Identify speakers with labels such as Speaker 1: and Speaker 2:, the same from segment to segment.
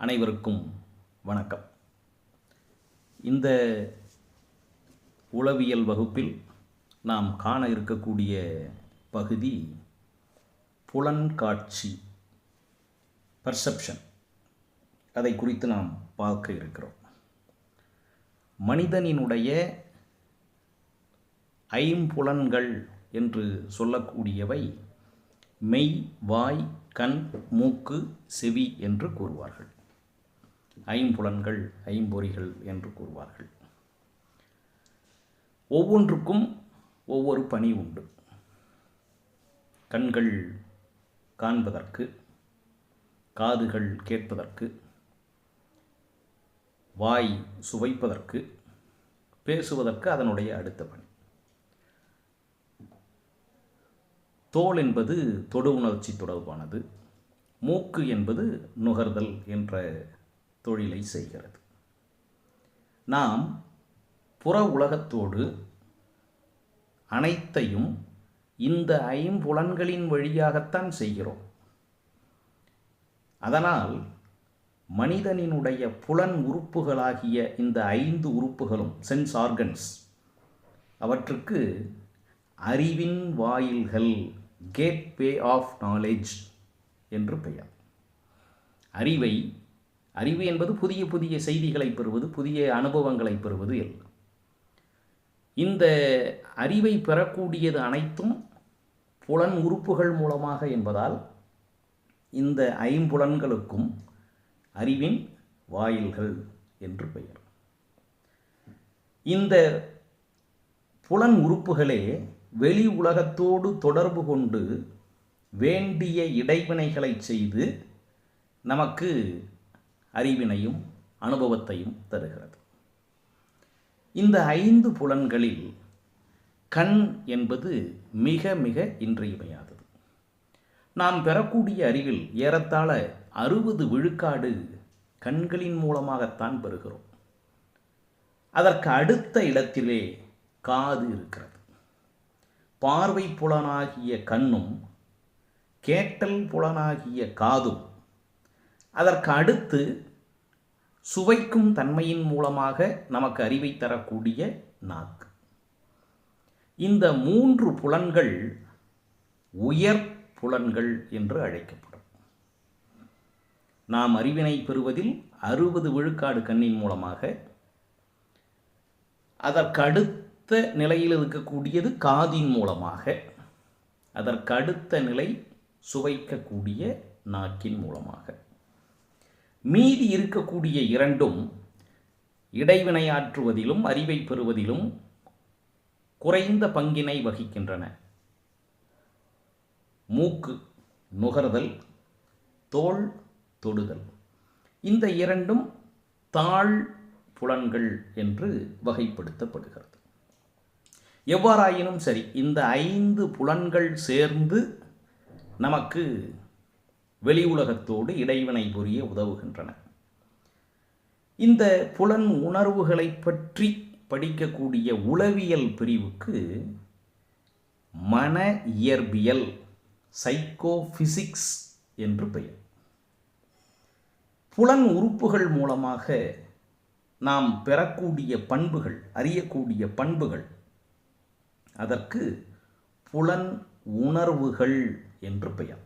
Speaker 1: அனைவருக்கும் வணக்கம். இந்த உளவியல் வகுப்பில் நாம் காண இருக்கக்கூடிய பகுதி புலன்காட்சி, பர்செப்ஷன். அதை குறித்து நாம் பார்க்க இருக்கிறோம். மனிதனினுடைய ஐம்புலன்கள் என்று சொல்லக்கூடியவை மெய், வாய், கண், மூக்கு, செவி என்று கூறுவார்கள். ஐம்புலன்கள், ஐம்பொறிகள் என்று கூறுவார்கள். ஒவ்வொன்றுக்கும் ஒவ்வொரு பணி உண்டு. கண்கள் காண்பதற்கு, காதுகள் கேட்பதற்கு, வாய் சுவைப்பதற்கு, பேசுவதற்கு அதனுடைய அடுத்த பணி. தோல் என்பது தொடு உணர்ச்சி தொடர்பானது. மூக்கு என்பது நுகர்தல் என்ற தொழிலை செய்கிறது. நாம் புற உலகத்தோடு அனைத்தையும் இந்த ஐம்புலன்களின் வழியாகத்தான் செய்கிறோம். அதனால் மனிதனினுடைய புலன் உறுப்புகளாகிய இந்த 5 உறுப்புகளும், சென்ஸ் ஆர்கன்ஸ், அவற்றுக்கு அறிவின் வாயில்கள், கேட்வே ஆஃப் நாலேஜ் என்று பெயர். அறிவு என்பது புதிய புதிய செய்திகளை பெறுவது, புதிய அனுபவங்களை பெறுவது எல்லாம். இந்த அறிவை பெறக்கூடியது அனைத்தும் புலன் உறுப்புகள் மூலமாக என்பதால் இந்த ஐம்புலன்களுக்கும் அறிவின் வாயில்கள் என்று பெயர். இந்த புலன் உறுப்புகளே வெளி உலகத்தோடு தொடர்பு கொண்டு வேண்டிய இடைவினைகளை செய்து நமக்கு அறிவினையும் அனுபவத்தையும் தருகிறது. இந்த 5 புலன்களில் கண் என்பது மிக மிக இன்றியமையாதது. நாம் பெறக்கூடிய அறிவில் ஏறத்தாழ 60 விழுக்காடு கண்களின் மூலமாகத்தான் பெறுகிறோம். அதற்கு அடுத்த இடத்திலே காது இருக்கிறது. பார்வை புலனாகிய கண்ணும் கேட்டல் புலனாகிய காதும், அதற்கு அடுத்து சுவைக்கும் தன்மையின் மூலமாக நமக்கு அறிவை தரக்கூடிய நாக்கு. இந்த 3 புலன்கள் உயர் புலன்கள் என்று அழைக்கப்படும். நாம் அறிவினை பெறுவதில் 60 விழுக்காடு கண்ணின் மூலமாக, அதற்கு அடுத்த நிலையில் இருக்கக்கூடியது காதின் மூலமாக, அதற்கு அடுத்த நிலை சுவைக்கக்கூடிய நாக்கின் மூலமாக. மீதி இருக்கக்கூடிய 2ம் இடைவினையாற்றுவதிலும் அறிவை பெறுவதிலும் குறைந்த பங்கினை வகிக்கின்றன. மூக்கு நுகர்தல், தோல் தொடுதல். இந்த 2ம் தாழ் புலன்கள் என்று வகைப்படுத்தப்படுகிறது. எவ்வாறாயினும் சரி, இந்த 5 புலன்கள் சேர்ந்து நமக்கு வெளி உலகத்தோடு இடைவினை புரிய உதவுகின்றன. இந்த புலன் உணர்வுகளை பற்றி படிக்கக்கூடிய உளவியல் பிரிவுக்கு மன இயற்பியல், சைக்கோபிசிக்ஸ் என்று பெயர். புலன் உறுப்புகள் மூலமாக நாம் பெறக்கூடிய பண்புகள், அறியக்கூடிய பண்புகள், அதற்கு புலன் உணர்வுகள் என்று பெயர்.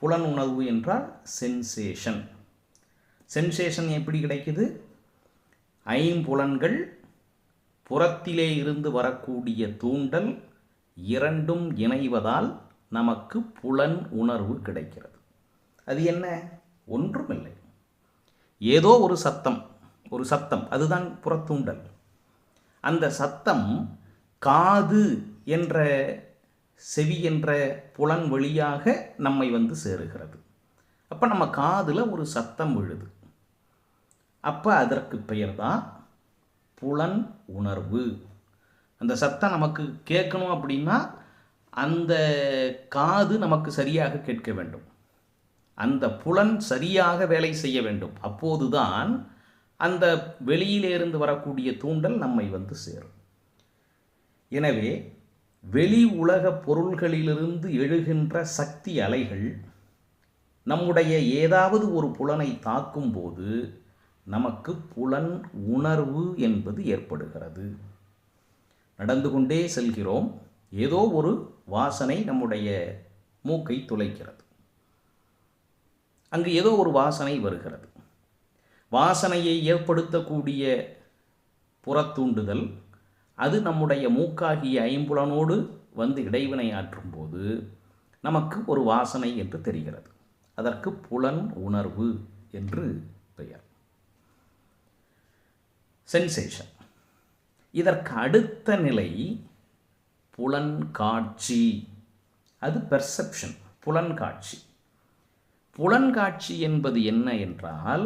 Speaker 1: புலன் உணர்வு என்றால் சென்சேஷன். சென்சேஷன் எப்படி கிடைக்குது? ஐம்புலன்கள் புறத்திலே இருந்து வரக்கூடிய தூண்டல் இரண்டும் இணைவதால் நமக்கு புலன் உணர்வு கிடைக்கிறது. அது என்ன? ஒன்றுமில்லை, ஏதோ ஒரு சத்தம், அதுதான் புறத்தூண்டல். அந்த சத்தம் காது என்ற, செவி என்ற புலன் வழியாக நம்மை வந்து சேருகிறது. அப்போ நம்ம காதில் ஒரு சத்தம் விழுது. அப்போ அதற்கு பெயர் தான் புலன் உணர்வு. அந்த சத்தம் நமக்கு கேட்கணும் அப்படின்னா அந்த காது நமக்கு சரியாக கேட்க வேண்டும், அந்த புலன் சரியாக வேலை செய்ய வேண்டும். அப்போதுதான் அந்த வெளியிலிருந்து வரக்கூடிய தூண்டல் நம்மை வந்து சேரும். எனவே வெளி உலக பொருள்களிலிருந்து எழுகின்ற சக்தி அலைகள் நம்முடைய ஏதாவது ஒரு புலனை தாக்கும்போது நமக்கு புலன் உணர்வு என்பது ஏற்படுகிறது. நடந்து கொண்டே செல்கிறோம், ஏதோ ஒரு வாசனை நம்முடைய மூக்கை துளைக்கிறது. அங்கு ஏதோ ஒரு வாசனை வருகிறது. வாசனையை ஏற்படுத்தக்கூடிய புறத்தூண்டுதல் அது நம்முடைய மூக்காகிய ஐம்புலனோடு வந்து இடைவினை ஆற்றும்போது நமக்கு ஒரு வாசனை என்று தெரிகிறது. அதற்கு புலன் உணர்வு என்று பெயர். சென்சேஷன். இதற்கு அடுத்த நிலை புலன்காட்சி. அது பெர்செப்ஷன், புலன்காட்சி. புலன்காட்சி என்பது என்ன என்றால்,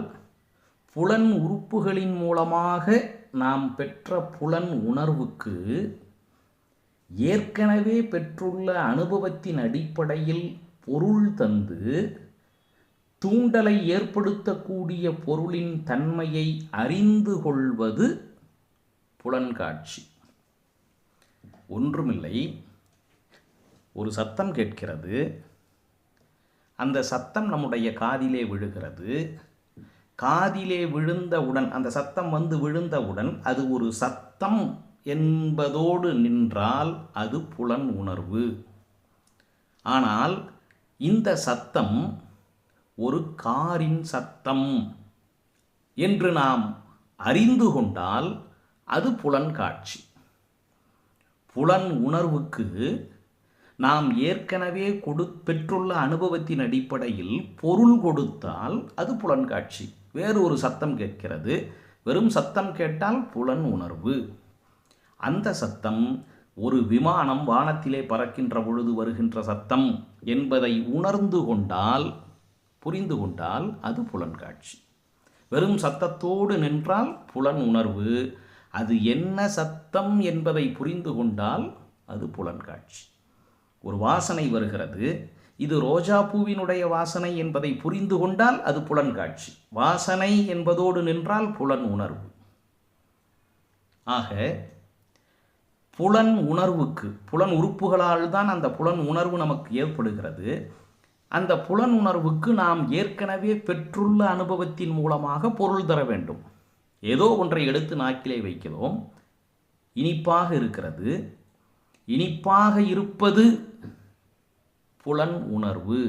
Speaker 1: புலன் உறுப்புகளின் மூலமாக நாம் பெற்ற புலன் உணர்வுக்கு ஏற்கனவே பெற்றுள்ள அனுபவத்தின் அடிப்படையில் பொருள் தந்து தூண்டலை ஏற்படுத்தக்கூடிய பொருளின் தன்மையை அறிந்து கொள்வது புலன்காட்சி. ஒன்றுமில்லை, ஒரு சத்தம் கேட்கிறது. அந்த சத்தம் நம்முடைய காதிலே விழுகிறது. காதிலே விழுந்தவுடன், அந்த சத்தம் வந்து விழுந்தவுடன் அது ஒரு சத்தம் என்பதோடு நின்றால் அது புலன் உணர்வு. ஆனால் இந்த சத்தம் ஒரு காரின் சத்தம் என்று நாம் அறிந்து கொண்டால் அது புலன்காட்சி. புலன் உணர்வுக்கு நாம் ஏற்கனவே பெற்றுள்ள அனுபவத்தின் அடிப்படையில் பொருள் கொடுத்தால் அது புலன்காட்சி. வேறு ஒரு சத்தம் கேட்கிறது, வெறும் சத்தம் கேட்டால் புலன் உணர்வு. அந்த சத்தம் ஒரு விமானம் வானத்திலே பறக்கின்ற பொழுது வருகின்ற சத்தம் என்பதை உணர்ந்து கொண்டால், புரிந்து கொண்டால் அது புலன்காட்சி. வெறும் சத்தத்தோடு நின்றால் புலன் உணர்வு. அது என்ன சத்தம் என்பதை புரிந்து கொண்டால் அது புலன்காட்சி. ஒரு வாசனை வருகிறது, இது ரோஜா பூவினுடைய வாசனை என்பதை புரிந்து கொண்டால் அது புலன்காட்சி. வாசனை என்பதோடு நின்றால் புலன் உணர்வு. ஆக புலன் உணர்வுக்கு, புலன் உறுப்புகளால் தான் அந்த புலன் உணர்வு நமக்கு ஏற்படுகிறது. அந்த புலன் உணர்வுக்கு நாம் ஏற்கனவே பெற்றுள்ள அனுபவத்தின் மூலமாக பொருள் தர வேண்டும். ஏதோ ஒன்றை எடுத்து நாக்கிலே வைக்கிறோம், இனிப்பாக இருக்கிறது. இனிப்பாக இருப்பது புலன் உணர்வு.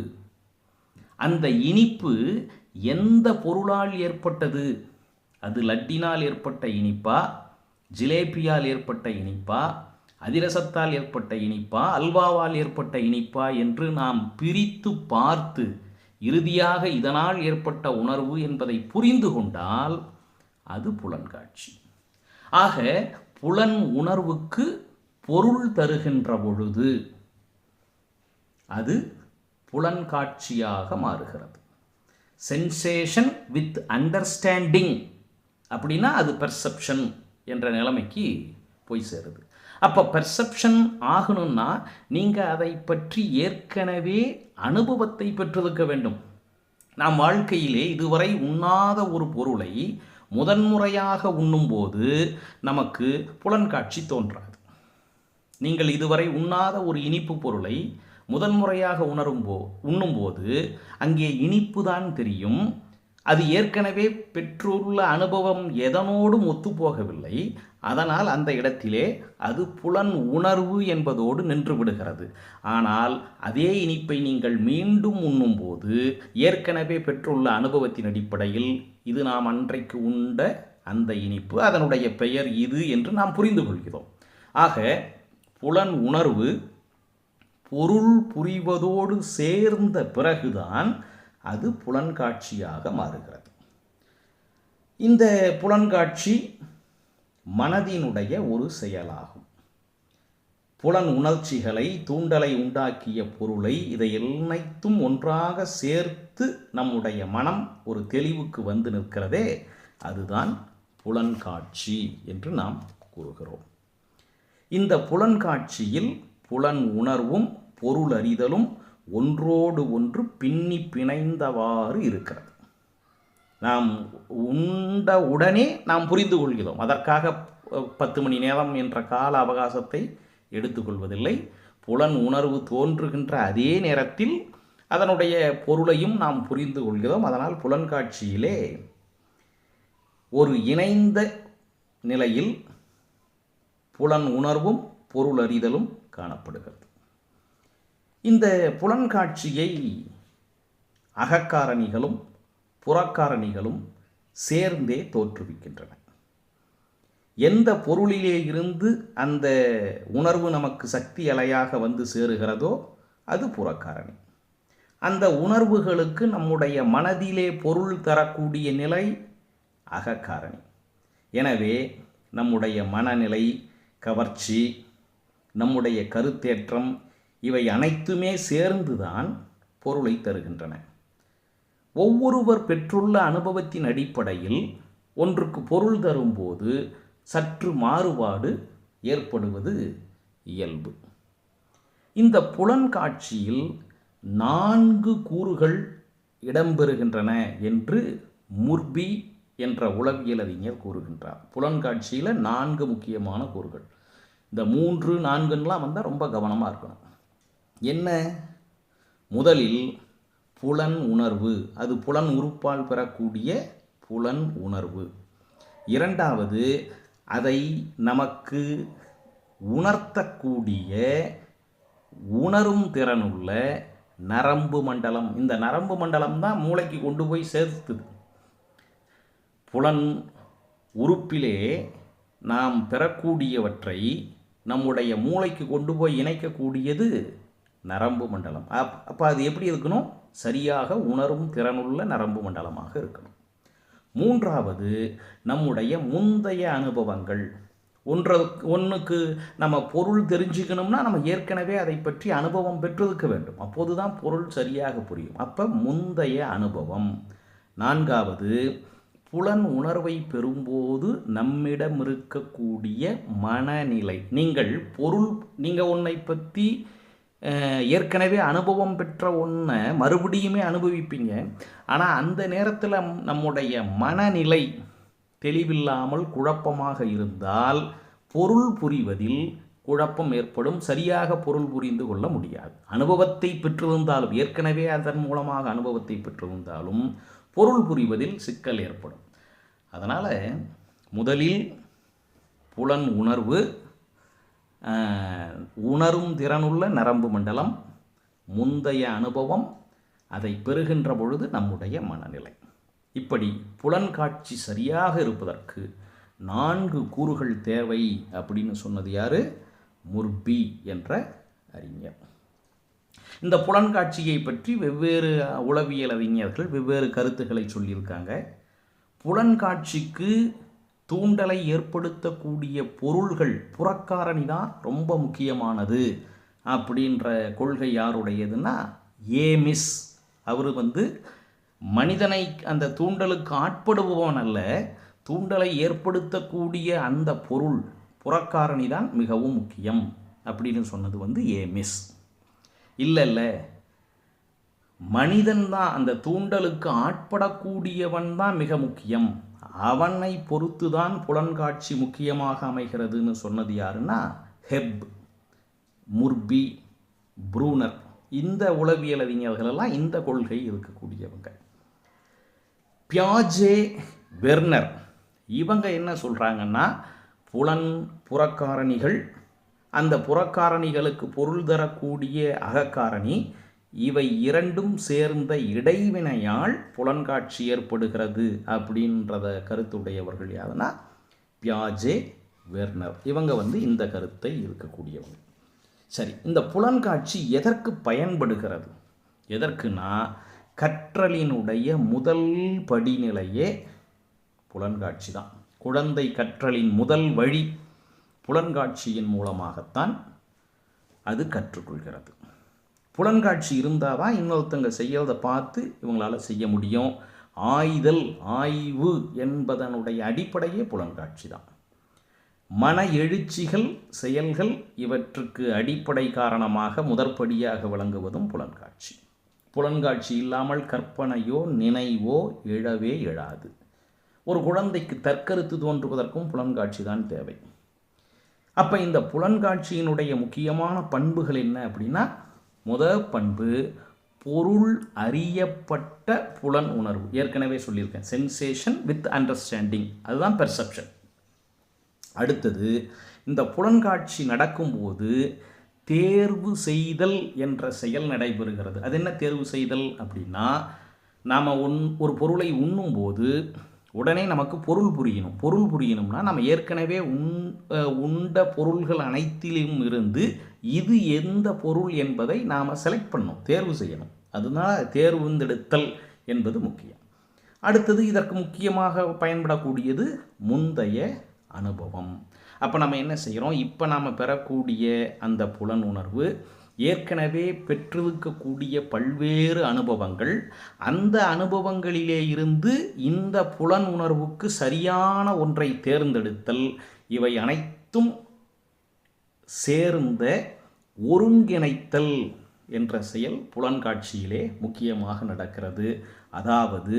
Speaker 1: அந்த இனிப்பு எந்த பொருளால் ஏற்பட்டது? அது லட்டினால் ஏற்பட்ட இனிப்பா, ஜிலேபியால் ஏற்பட்ட இனிப்பா, அதிரசத்தால் ஏற்பட்ட இனிப்பா, அல்வாவால் ஏற்பட்ட இனிப்பா என்று நாம் பிரித்து பார்த்து இறுதியாக இதனால் ஏற்பட்ட உணர்வு என்பதை புரிந்து கொண்டால் அது புலன்காட்சி. ஆக புலன் உணர்வுக்கு பொருள் தருகின்ற பொழுது அது புலன்காட்சியாக மாறுகிறது. சென்சேஷன் வித் அண்டர்ஸ்டாண்டிங் அப்படின்னா அது பெர்செப்ஷன் என்ற நிலைமைக்கு போய் சேருது. அப்போ பெர்செப்ஷன் ஆகணும்னா நீங்கள் அதை பற்றி ஏற்கனவே அனுபவத்தை பெற்றிருக்க வேண்டும். நாம் வாழ்க்கையிலே இதுவரை உண்ணாத ஒரு பொருளை முதன்முறையாக உண்ணும்போது நமக்கு புலன்காட்சி தோன்றாது. நீங்கள் இதுவரை உண்ணாத ஒரு இனிப்பு பொருளை முதன்முறையாக உண்ணும்போது அங்கே இனிப்பு தான் தெரியும். அது ஏற்கனவே பெற்றுள்ள அனுபவம் எதனோடும் ஒத்துப்போகவில்லை. அதனால் அந்த இடத்திலே அது புலன் உணர்வு என்பதோடு நின்று விடுகிறது. ஆனால் அதே இனிப்பை நீங்கள் மீண்டும் உண்ணும்போது ஏற்கனவே பெற்றுள்ள அனுபவத்தின் அடிப்படையில் இது நாம் அன்றைக்கு உண்ட அந்த இனிப்பு, அதனுடைய பெயர் இது என்று நாம் புரிந்து கொள்கிறோம். ஆக புலன் உணர்வு பொருள் புரிவதோடு சேர்ந்த பிறகுதான் அது புலன்காட்சியாக மாறுகிறது. இந்த புலன்காட்சி மனதினுடைய ஒரு செயலாகும். புலன் உணர்ச்சிகளை, தூண்டலை உண்டாக்கிய பொருளை, இதை அனைத்தும் ஒன்றாக சேர்த்து நம்முடைய மனம் ஒரு தெளிவுக்கு வந்து நிற்கிறதே, அதுதான் புலன்காட்சி என்று நாம் கூறுகிறோம். இந்த புலன்காட்சியில் புலன் உணர்வும் பொருள் அறிதலும் ஒன்றோடு ஒன்று பின்னி பிணைந்தவாறு இருக்கிறது. நாம் உண்ட உடனே நாம் புரிந்து கொள்கிறோம். அதற்காக 10 மணி நேரம் என்ற கால அவகாசத்தை எடுத்துக்கொள்வதில்லை. புலன் உணர்வு தோன்றுகின்ற அதே நேரத்தில் அதனுடைய பொருளையும் நாம் புரிந்து கொள்கிறோம். அதனால் புலன்காட்சியிலே ஒரு இணைந்த நிலையில் புலன் உணர்வும் பொருள் அறிதலும் காணப்படுகிறது. இந்த புலன்காட்சியை அகக்காரணிகளும் புறக்காரணிகளும் சேர்ந்தே தோற்றுவிக்கின்றன. எந்த பொருளிலே இருந்து அந்த உணர்வு நமக்கு சக்தி அலையாக வந்து சேருகிறதோ அது புறக்காரணி. அந்த உணர்வுகளுக்கு நம்முடைய மனதிலே பொருள் தரக்கூடிய நிலை அகக்காரணி. எனவே நம்முடைய மனநிலை, கவர்ச்சி, நம்முடைய கருத்தேற்றம் இவை அனைத்துமே சேர்ந்துதான் பொருளை தருகின்றன. ஒவ்வொருவர் பெற்றுள்ள அனுபவத்தின் அடிப்படையில் ஒன்றுக்கு பொருள் தரும்போது சற்று மாறுபாடு ஏற்படுவது இயல்பு. இந்த புலன்காட்சியில் 4 கூறுகள் இடம்பெறுகின்றன என்று முர்பி என்ற உளவியல் அறிஞர் கூறுகின்றார். புலன்காட்சியில் 4 முக்கியமான கூறுகள். இந்த 3, 4லாம் வந்தால் ரொம்ப கவனமாக இருக்கணும். என்ன? முதலில் புலன் உணர்வு, அது புலன் உறுப்பால் பெறக்கூடிய புலன் உணர்வு. இரண்டாவது, அதை நமக்கு உணர்த்தக்கூடிய உணரும் திறனுள்ள நரம்பு மண்டலம். இந்த நரம்பு மண்டலம் தான் மூளைக்கு கொண்டு போய் சேர்த்துது. புலன் உறுப்பிலே நாம் பெறக்கூடியவற்றை நம்முடைய மூளைக்கு கொண்டு போய் இணைக்கக்கூடியது நரம்பு மண்டலம். அப்போ அது எப்படி இருக்கணும்? சரியாக உணரும் திறனுள்ள நரம்பு மண்டலமாக இருக்கணும். மூன்றாவது, நம்முடைய முந்தைய அனுபவங்கள். ஒன்றுக்கு நம்ம பொருள் தெரிஞ்சுக்கணும்னா நம்ம ஏற்கனவே அதை பற்றி அனுபவம் பெற்றிருக்க வேண்டும். அப்போது தான் பொருள் சரியாக புரியும். அப்போ முந்தைய அனுபவம். நான்காவது, புலன் உணர்வை பெறும்போது நம்மிடம் இருக்கக்கூடிய மனநிலை. நீங்கள் ஒன்றை பற்றி ஏற்கனவே அனுபவம் பெற்ற ஒன்றை மறுபடியுமே அனுபவிப்பீங்க. ஆனால் அந்த நேரத்தில் நம்முடைய மனநிலை தெளிவில்லாமல் குழப்பமாக இருந்தால் பொருள் புரிவதில் குழப்பம் ஏற்படும். சரியாக பொருள் புரிந்து கொள்ள முடியாது. அனுபவத்தை பெற்றிருந்தாலும், ஏற்கனவே அதன் மூலமாக அனுபவத்தை பெற்றிருந்தாலும் பொருள் புரிவதில் சிக்கல் ஏற்படும். அதனால் முதலில் புலன் உணர்வு, உணரும் திறனுள்ள நரம்பு மண்டலம், முந்தைய அனுபவம், அதை பெறுகின்ற பொழுது நம்முடைய மனநிலை. இப்படி புலன்காட்சி சரியாக இருப்பதற்கு 4 கூறுகள் தேவை அப்படின்னு சொன்னது யாரு? முர்பி என்ற அறிஞர். இந்த புலன்காட்சியை பற்றி வெவ்வேறு உளவியல் அறிஞர்கள் வெவ்வேறு கருத்துக்களை சொல்லியிருக்காங்க. புலன்காட்சிக்கு தூண்டலை ஏற்படுத்தக்கூடிய பொருள்கள் புறக்காரணி தான் ரொம்ப முக்கியமானது அப்படின்ற கொள்கை யாருடையதுன்னா ஏமிஸ். அவர் மனிதனை அந்த தூண்டலுக்கு ஆட்படுபவன் அல்ல, தூண்டலை ஏற்படுத்தக்கூடிய அந்த பொருள் புறக்காரணி தான் மிகவும் முக்கியம் அப்படின்னு சொன்னது ஏமிஸ். இல்லை, மனிதன் தான், அந்த தூண்டலுக்கு ஆட்படக்கூடியவன் தான் மிக முக்கியம், அவனை பொறுத்து தான் புலன்காட்சி முக்கியமாக அமைகிறதுன்னு சொன்னது யாருன்னா ஹெப், முர்பி, ப்ரூனர். இந்த உளவியல் அறிஞர்களெல்லாம் இந்த கொள்கை இருக்கக்கூடியவங்க. பியாஜே, வெர்னர் இவங்க என்ன சொல்கிறாங்கன்னா, புறக்காரணிகள், அந்த புறக்காரணிகளுக்கு பொருள் தரக்கூடிய அகக்காரணி, இவை இரண்டும் சேர்ந்த இடைவினையால் புலன்காட்சி ஏற்படுகிறது அப்படின்றத கருத்துடையவர்கள் யாருன்னா பியாஜே, வெர்னர். இவங்க இந்த கருத்தை இருக்கக்கூடியவங்க. சரி, இந்த புலன்காட்சி எதற்கு பயன்படுகிறது? எதற்குனா கற்றலினுடைய முதல் படிநிலையே புலன்காட்சி தான். குழந்தை கற்றலின் முதல் வழி புலன்காட்சியின் மூலமாகத்தான் அது கற்றுக்கொள்கிறது. புலன்காட்சி இருந்தால் தான் இன்னொருத்தங்க செய்யறதை பார்த்து இவங்களால் செய்ய முடியும். ஆய்வு என்பதனுடைய அடிப்படையே புலன்காட்சி தான். மன எழுச்சிகள், செயல்கள் இவற்றுக்கு அடிப்படை காரணமாக முதற்படியாக விளங்குவதும் புலன்காட்சி. புலன்காட்சி இல்லாமல் கற்பனையோ நினைவோ எழவே எழாது. ஒரு குழந்தைக்கு தற்கருத்து தோன்றுவதற்கும் புலன்காட்சி தான் தேவை. அப்போ இந்த புலன்காட்சியினுடைய முக்கியமான பண்புகள் என்ன அப்படின்னா, முதல் பண்பு பொருள் அறியப்பட்ட புலன் உணர்வு. ஏற்கனவே சொல்லியிருக்கேன், சென்சேஷன் வித் அண்டர்ஸ்டாண்டிங், அதுதான் பெர்செப்ஷன். அடுத்தது, இந்த புலன்காட்சி நடக்கும்போது தேர்வு செய்தல் என்ற செயல் நடைபெறுகிறது. அது என்ன தேர்வு செய்தல் அப்படின்னா, நாம் ஒரு பொருளை உண்ணும்போது உடனே நமக்கு பொருள் புரியணும். பொருள் புரியணும்னா நம்ம ஏற்கனவே உண்ட பொருள்கள் அனைத்திலும் இருந்து இது எந்த பொருள் என்பதை நாம் செலக்ட் பண்ணணும், தேர்வு செய்யணும். அதனால் தேர்வுந்தெடுத்தல் என்பது முக்கியம். அடுத்தது, இதற்கு முக்கியமாக பயன்படக்கூடியது முந்தைய அனுபவம். அப்போ நம்ம என்ன செய்கிறோம், இப்போ நாம் பெறக்கூடிய அந்த புலன் உணர்வு ஏற்கனவே பெற்றிருக்கக்கூடிய பல்வேறு அனுபவங்கள், அந்த அனுபவங்களிலே இருந்து இந்த புலன் உணர்வுக்கு சரியான ஒன்றை தேர்ந்தெடுத்தல், இவை அனைத்தும் சேர்ந்த ஒருங்கிணைத்தல் என்ற செயல் புலன்காட்சியிலே முக்கியமாக நடக்கிறது. அதாவது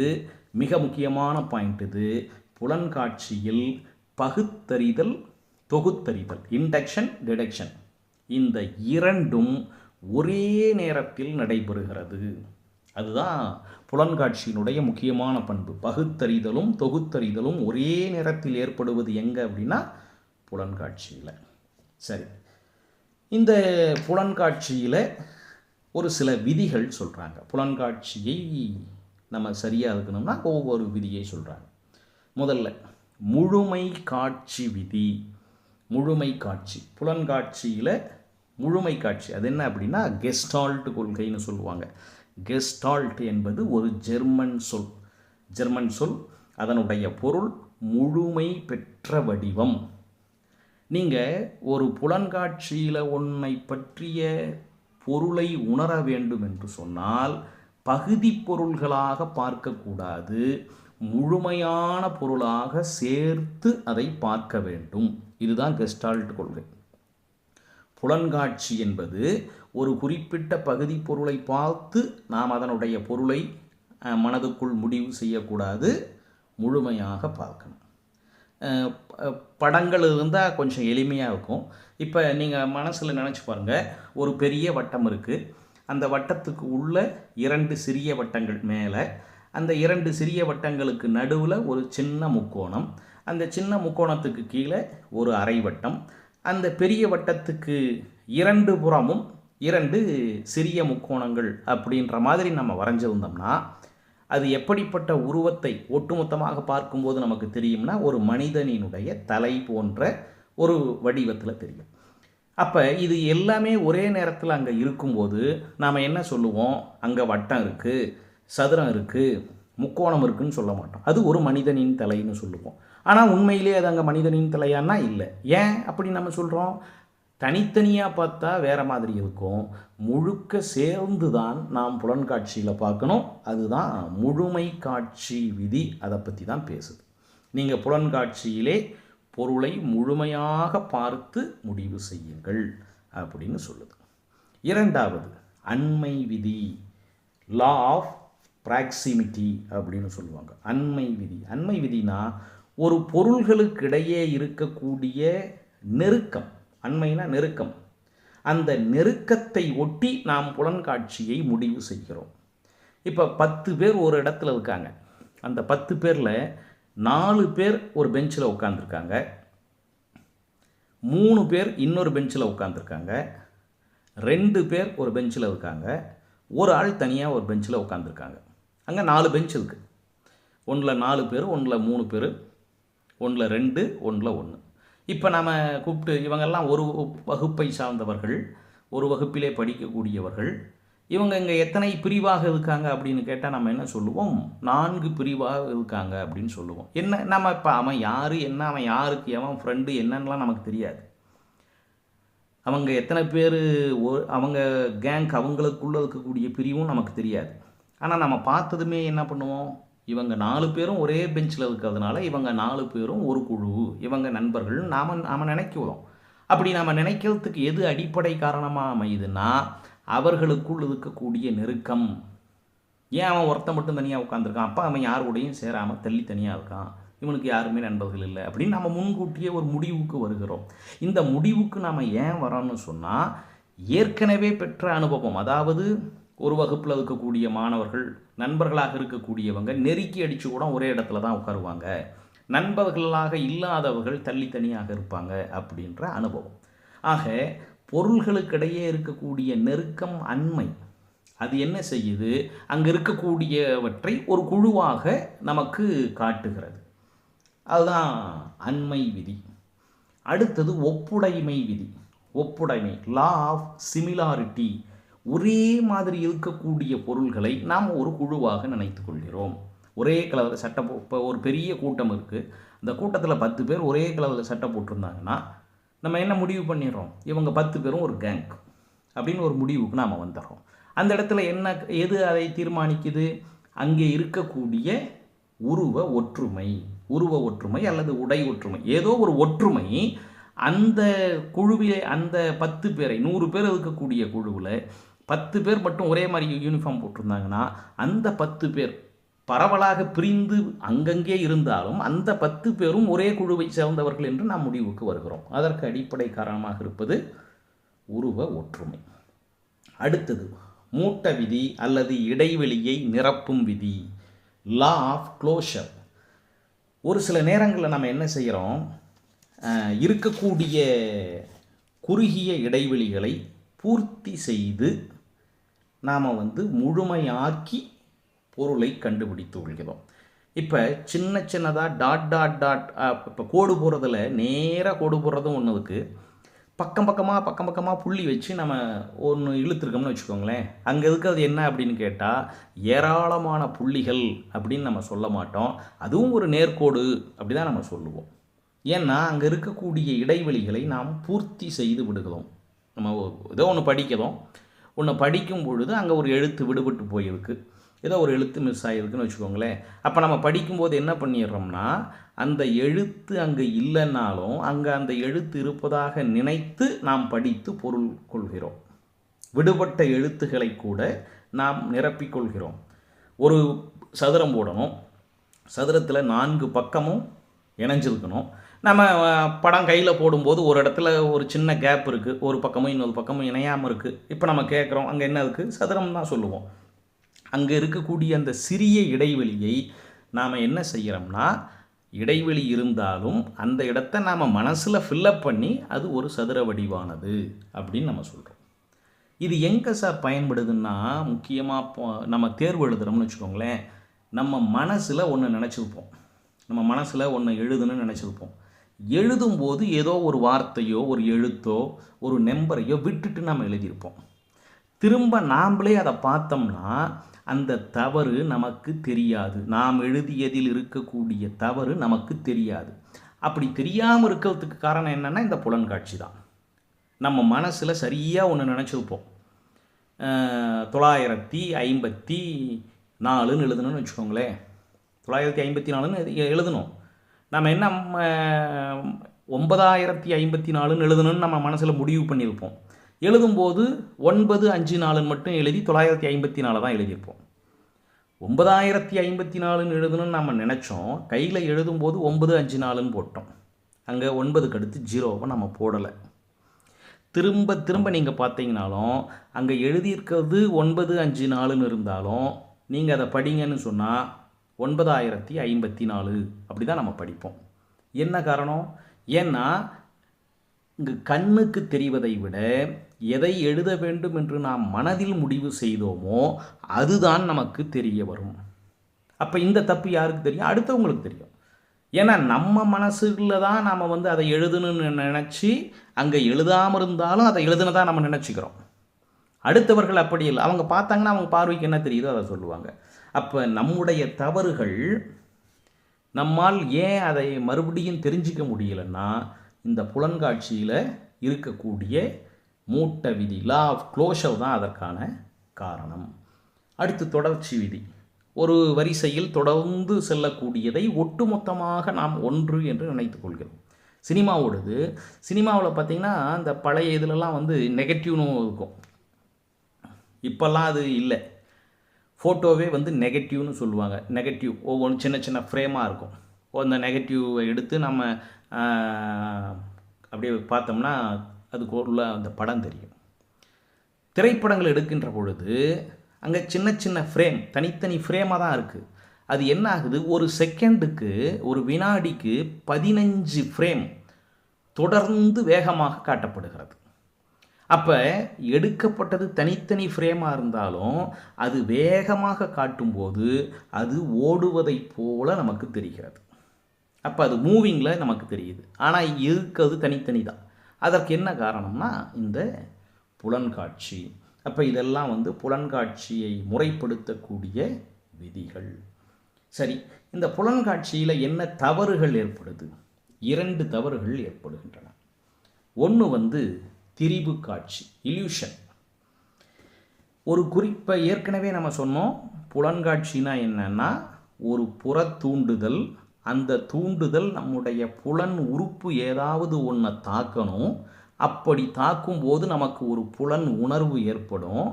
Speaker 1: மிக முக்கியமான பாயிண்ட் இது, புலன்காட்சியில் பகுத்தறிதல், தொகுத்தறிதல், இண்டக்ஷன், டிடக்ஷன், இந்த இரண்டும் ஒரே நேரத்தில் நடைபெறுகிறது. அதுதான் புலன்காட்சியினுடைய முக்கியமான பண்பு. பகுத்தறிதலும் தொகுத்தறிதலும் ஒரே நேரத்தில் ஏற்படுவது எங்கே அப்படின்னா புலன்காட்சியில். சரி, இந்த புலன்காட்சியில் ஒரு சில விதிகள் சொல்கிறாங்க. புலன்காட்சியை நம்ம சரியாக இருக்கணும்னா ஒவ்வொரு விதியை சொல்கிறாங்க. முதல்ல முழுமை காட்சி விதி. முழுமை காட்சி, புலன்காட்சியில் முழுமை காட்சி அது என்ன அப்படின்னா கெஸ்டால்ட் கொள்கைன்னு சொல்லுவாங்க. கெஸ்டால்ட் என்பது ஒரு ஜெர்மன் சொல். அதனுடைய பொருள் முழுமை பெற்ற வடிவம். நீங்கள் ஒரு புலன்காட்சியில் ஒன்றை பற்றிய பொருளை உணர வேண்டும் என்று சொன்னால் பகுதி பொருள்களாக பார்க்கக்கூடாது, முழுமையான பொருளாக சேர்த்து அதை பார்க்க வேண்டும். இதுதான் கெஸ்டால்ட் கொள்கை. புலன்காட்சி என்பது ஒரு குறிப்பிட்ட பகுதி பொருளை பார்த்து நாம் அதனுடைய பொருளை மனதுக்குள் முடிவு செய்யக்கூடாது, முழுமையாக பார்க்கணும். படங்கள் இருந்தால் கொஞ்சம் எளிமையாக இருக்கும். இப்போ நீங்கள் மனசில் நினச்சி பாருங்கள், ஒரு பெரிய வட்டம் இருக்குது. அந்த வட்டத்துக்கு உள்ள 2 சிறிய வட்டங்கள் மேலே, அந்த 2 சிறிய வட்டங்களுக்கு நடுவில் ஒரு சின்ன முக்கோணம், அந்த சின்ன முக்கோணத்துக்கு கீழே ஒரு அரை வட்டம், அந்த பெரிய வட்டத்துக்கு 2 புறமும் 2 சிறிய முக்கோணங்கள் அப்படின்ற மாதிரி நம்ம வரைஞ்சிருந்தோம்னா அது எப்படிப்பட்ட உருவத்தை ஒட்டுமொத்தமாக பார்க்கும்போது நமக்கு தெரியும்னா ஒரு மனிதனினுடைய தலை போன்ற ஒரு வடிவத்தில் தெரியும். அப்போ இது எல்லாமே ஒரே நேரத்தில் அங்கே இருக்கும்போது நாம் என்ன சொல்லுவோம், அங்கே வட்டம் இருக்குது, சதுரம் இருக்குது, முக்கோணம் இருக்குதுன்னு சொல்ல மாட்டோம். அது ஒரு மனிதனின் தலைன்னு சொல்லுவோம். ஆனால் உண்மையிலே அது அங்கே மனிதனின் தலையானா இல்லை. ஏன் அப்படி நம்ம சொல்கிறோம்? தனித்தனியாக பார்த்தா வேறு மாதிரி இருக்கும், முழுக்க சேர்ந்து தான் நாம் புலன்காட்சியில் பார்க்கணும். அதுதான் முழுமை காட்சி விதி. அதை பற்றி தான் பேசுது. நீங்கள் புலன்காட்சியிலே பொருளை முழுமையாக பார்த்து முடிவு செய்யுங்கள் அப்படின்னு சொல்லுது. இரண்டாவது அண்மை விதி, லா ஆஃப் ப்ராக்சிமிட்டி அப்படின்னு சொல்லுவாங்க. அண்மை விதி. அண்மை விதினா ஒரு பொருள்களுக்கு இடையே இருக்கக்கூடிய நெருக்கம். அண்மைனா நெருக்கம். அந்த நெருக்கத்தை ஒட்டி நாம் புலன்காட்சியை முடிவு செய்கிறோம். இப்போ 10 பேர் ஒரு இடத்துல இருக்காங்க. அந்த 10 பேரில் 4 பேர் ஒரு பெஞ்சில் உட்காந்துருக்காங்க, 3 பேர் இன்னொரு பெஞ்சில் உட்காந்துருக்காங்க, 2 பேர் ஒரு பெஞ்சில் இருக்காங்க, ஒரு ஆள் தனியாக ஒரு பெஞ்சில் உட்காந்துருக்காங்க. அங்கே 4 பெஞ்ச் இருக்குது. ஒன்றில் 4 பேர், ஒன்றில் 3 பேர், ஒன்றில் 2, ஒன்றில் 1. இப்போ நம்ம கூப்பிட்டு இவங்கெல்லாம் ஒரு வகுப்பை சார்ந்தவர்கள், ஒரு வகுப்பிலே படிக்கக்கூடியவர்கள், இவங்க இங்கே எத்தனை பிரிவாக இருக்காங்க அப்படின்னு கேட்டால் நம்ம என்ன சொல்லுவோம்? 4 பிரிவாக இருக்காங்க அப்படின்னு சொல்லுவோம். என்ன நம்ம இப்போ அவன் யார், என்ன அவன் யாருக்கு அவன் ஃப்ரெண்டு என்னன்னெலாம் நமக்கு தெரியாது. அவங்க எத்தனை பேர், அவங்க கேங்க், அவங்களுக்குள்ளே இருக்கக்கூடிய பிரிவும் நமக்கு தெரியாது. ஆனால் நம்ம பார்த்ததுமே என்ன பண்ணுவோம், இவங்க 4 பேரும் ஒரே பெஞ்சில் இருக்கிறதுனால இவங்க 4 பேரும் ஒரு குழு, இவங்க நண்பர்கள் நாம் நினைக்கிறோம். அப்படி நாம் நினைக்கிறதுக்கு எது அடிப்படை காரணமாக அமையுதுன்னா அவர்களுக்குள் இருக்கக்கூடிய நெருக்கம். ஏன் அவன் ஒருத்தன் மட்டும் தனியாக உட்காந்துருக்கான், அப்போ அவன் யார் கூடயும் சேராமல் தள்ளி தனியாக இருக்கான், இவனுக்கு யாருமே நண்பர்கள் இல்லை அப்படின்னு நம்ம முன்கூட்டியே ஒரு முடிவுக்கு வருகிறோம். இந்த முடிவுக்கு நாம் ஏன் வரோம்னு சொன்னால் ஏற்கனவே பெற்ற அனுபவம். அதாவது ஒரு வகுப்பில் இருக்கக்கூடிய மாணவர்கள் நண்பர்களாக இருக்கக்கூடியவங்க நெருக்கி அடித்து கூட ஒரே இடத்துல தான் உட்காருவாங்க, நண்பர்களாக இல்லாதவர்கள் தனியாக இருப்பாங்க அப்படின்ற அனுபவம். ஆக பொருள்களுக்கிடையே இருக்கக்கூடிய நெருக்கம், அண்மை, அது என்ன செய்யுது, அங்கே இருக்கக்கூடியவற்றை ஒரு குழுவாக நமக்கு காட்டுகிறது. அதுதான் அண்மை விதி. அடுத்தது ஒப்புடைமை விதி. ஒப்புடைமை, லா ஆஃப் சிமிலாரிட்டி. ஒரே மாதிரி இருக்கக்கூடிய பொருள்களை நாம் ஒரு குழுவாக நினைத்து கொள்கிறோம். ஒரே கலரில் சட்டை இப்போ ஒரு பெரிய கூட்டம் இருக்குது, அந்த கூட்டத்தில் 10 பேர் ஒரே கலரில் சட்டை போட்டிருந்தாங்கன்னா நம்ம என்ன முடிவு பண்ணிடுறோம், இவங்க 10 பேரும் ஒரு கேங் அப்படின்னு ஒரு முடிவுக்கு நாம் வந்துடுறோம். அந்த இடத்துல எது அதை தீர்மானிக்குது, அங்கே இருக்கக்கூடிய உருவ ஒற்றுமை அல்லது உடை ஒற்றுமை, ஏதோ ஒரு ஒற்றுமை அந்த குழுவிலே, அந்த 10 பேரை, 100 பேர் இருக்கக்கூடிய குழுவில் 10 பேர் மட்டும் ஒரே மாதிரி யூனிஃபார்ம் போட்டிருந்தாங்கன்னா அந்த 10 பேர் பரவலாக பிரிந்து அங்கங்கே இருந்தாலும் அந்த 10 பேரும் ஒரே குழுவை சேர்ந்தவர்கள் என்று நாம் முடிவுக்கு வருகிறோம். அதற்கு அடிப்படை காரணமாக இருப்பது உருவ ஒற்றுமை. அடுத்தது மூட்ட விதி அல்லது இடைவெளியை நிரப்பும் விதி, லா ஆஃப் க்ளோஷர். ஒரு சில நேரங்களில் நம்ம என்ன செய்கிறோம், இருக்கக்கூடிய குறுகிய இடைவெளிகளை பூர்த்தி செய்து நாம் முழுமையாக்கி பொருளை கண்டுபிடித்து கொள்கிறோம். இப்போ சின்னதாக டாட் இப்போ கோடு போடுறதில் நேராக கோடு போடுறதும் ஒன்று இருக்குது, பக்கம் பக்கமாக புள்ளி வச்சு நம்ம ஒன்று இழுத்துருக்கோம்னு வச்சுக்கோங்களேன். அங்கே இருக்கிறது என்ன அப்படின்னு கேட்டால் ஏராளமான புள்ளிகள் அப்படின்னு நம்ம சொல்ல மாட்டோம், அதுவும் ஒரு நேர்கோடு அப்படி தான் நம்ம சொல்லுவோம். ஏன்னா அங்கே இருக்கக்கூடிய இடைவெளிகளை நாம் பூர்த்தி செய்து விடுகிறோம். நம்ம ஏதோ ஒன்று படிக்கும் பொழுது அங்கே ஒரு எழுத்து விடுபட்டு போயிருக்கு, ஏதோ ஒரு எழுத்து மிஸ் ஆகிருக்குன்னு வச்சுக்கோங்களேன். அப்போ நம்ம படிக்கும்போது என்ன பண்ணிடுறோம்னா, அந்த எழுத்து அங்கே இல்லைன்னாலும் அங்கே அந்த எழுத்து இருப்பதாக நினைத்து நாம் படித்து பொருள் கொள்கிறோம். விடுபட்ட எழுத்துக்களை கூட நாம் நிரப்பிக்கொள்கிறோம். ஒரு சதுரம் போடணும், சதுரத்தில் 4 பக்கமும் இணைஞ்சிருக்கணும். நம்ம படம் கையில் போடும்போது ஒரு இடத்துல ஒரு சின்ன கேப் இருக்குது, ஒரு பக்கமும் இன்னொரு பக்கமும் இணையாமல் இருக்குது. இப்போ நம்ம கேட்குறோம் அங்கே என்ன இருக்குது, சதுரம் தான் சொல்லுவோம். அங்கே இருக்கக்கூடிய அந்த சிறிய இடைவெளியை நாம் என்ன செய்கிறோம்னா, இடைவெளி இருந்தாலும் அந்த இடத்த நாம் மனசில் ஃபில்லப் பண்ணி அது ஒரு சதுர வடிவானது அப்படின்னு நம்ம சொல்கிறோம். இது எங்கே சார் பயன்படுதுன்னா, முக்கியமாக நம்ம தேர்வு எழுதுகிறோம்னு வச்சுக்கோங்களேன், நம்ம மனசில் ஒன்று நினச்சிருப்போம், நம்ம மனசில் ஒன்று எழுதணும்னு நினச்சிருப்போம். எழுதும்போது ஏதோ ஒரு வார்த்தையோ ஒரு எழுத்தோ ஒரு நம்பரையோ விட்டுட்டு நம்ம எழுதியிருப்போம். திரும்ப நாம்ளே அதை பார்த்தோம்னா அந்த தவறு நமக்கு தெரியாது, நாம் எழுதியதில் இருக்கக்கூடிய தவறு நமக்கு தெரியாது. அப்படி தெரியாமல் இருக்கிறதுக்கு காரணம் என்னென்னா இந்த புலன்காட்சி தான். நம்ம மனசில் சரியாக ஒன்று நினச்சிருப்போம், 954ன்னு எழுதணும்னு வச்சுக்கோங்களேன். 954ன்னு எழுதணும். நம்ம என்ன 9054ன்னு எழுதணும்னு நம்ம மனசில் முடிவு பண்ணியிருப்போம். எழுதும்போது 954ன்னு மட்டும் எழுதி 954 தான் எழுதியிருப்போம். 9054ன்னு எழுதணும்னு நம்ம நினச்சோம், கையில் எழுதும்போது 954ன்னு போட்டோம். அங்கே 9க்கு அடுத்து 0வை நம்ம போடலை. திரும்ப நீங்கள் பார்த்தீங்கனாலும் அங்கே எழுதியிருக்கிறது 954ன்னு இருந்தாலும் நீங்கள் அதை படிங்கன்னு சொன்னால் 9054 அப்படி தான் நம்ம படிப்போம். என்ன காரணம்? ஏன்னா இங்கு கண்ணுக்கு தெரிவதை விட எதை எழுத வேண்டும் என்று நாம் மனதில் முடிவு செய்தோமோ அதுதான் நமக்கு தெரிய வரும். அப்போ இந்த தப்பு யாருக்கு தெரியும்? அடுத்தவங்களுக்கு தெரியும். ஏன்னா நம்ம மனசுல தான் நாம் அதை எழுதணும்னு நினச்சி அங்கே எழுதாமல் இருந்தாலும் அதை எழுதுனதான் நம்ம நினச்சிக்கிறோம். அடுத்தவர்கள் அப்படி இல்லை, அவங்க பார்த்தாங்கன்னா அவங்க பார்வைக்கு என்ன தெரியுதோ அதை சொல்லுவாங்க. அப்போ நம்முடைய தவறுகள் நம்மால் ஏன் அதை மறுபடியும் தெரிஞ்சிக்க முடியலைன்னா இந்த புலன்காட்சியில் இருக்கக்கூடிய மூட்ட விதி, லா ஆஃப் க்ளோஷர் தான் அதற்கான காரணம். அடுத்து தொடர்ச்சி விதி. ஒரு வரிசையில் தொடர்ந்து செல்லக்கூடியதை ஒட்டுமொத்தமாக நாம் ஒன்று என்று நினைத்துக் கொள்கிறோம். சினிமாவில் பார்த்திங்கன்னா இந்த பழைய இதிலெல்லாம் நெகட்டிவ்னு இருக்கும், இப்போல்லாம் அது இல்லை. ஃபோட்டோவே நெகட்டிவ்னு சொல்லுவாங்க. நெகட்டிவ் ஒவ்வொன்று சின்ன சின்ன ஃப்ரேமாக இருக்கும். அந்த நெகட்டிவை எடுத்து நம்ம அப்படியே பார்த்தோம்னா அதுக்கு உள்ள அந்த படம் தெரியும். திரைப்படங்கள் எடுக்கின்ற பொழுது அங்கே சின்ன சின்ன ஃப்ரேம், தனித்தனி ஃப்ரேமாக தான் இருக்குது. அது என்ன ஆகுது, ஒரு செகண்டுக்கு, ஒரு வினாடிக்கு 15 ஃப்ரேம் தொடர்ந்து வேகமாக காட்டப்படுகிறது. அப்போ எடுக்கப்பட்டது தனித்தனி ஃப்ரேமாக இருந்தாலும் அது வேகமாக காட்டும்போது அது ஓடுவதை போல நமக்கு தெரிகிறது. அப்போ அது மூவிங்கில் நமக்கு தெரியுது. ஆனால் இருக்கிறது தனித்தனி தான். அதற்கு என்ன காரணம்னா இந்த புலன்காட்சி. அப்போ இதெல்லாம் புலன்காட்சியை முறைப்படுத்தக்கூடிய விதிகள். சரி, இந்த புலன்காட்சியில் என்ன தவறுகள் ஏற்படுது? 2 தவறுகள் ஏற்படுகின்றன. ஒன்று திரிபு காட்சி, இல்யூஷன். ஒரு குறிப்பை ஏற்கனவே நம்ம சொன்னோம். புலன்காட்சினா என்னன்னா, ஒரு புற தூண்டுதல், அந்த தூண்டுதல் நம்முடைய புலன் உறுப்பு ஏதாவது ஒன்றை தாக்கணும். அப்படி தாக்கும்போது நமக்கு ஒரு புலன் உணர்வு ஏற்படும்.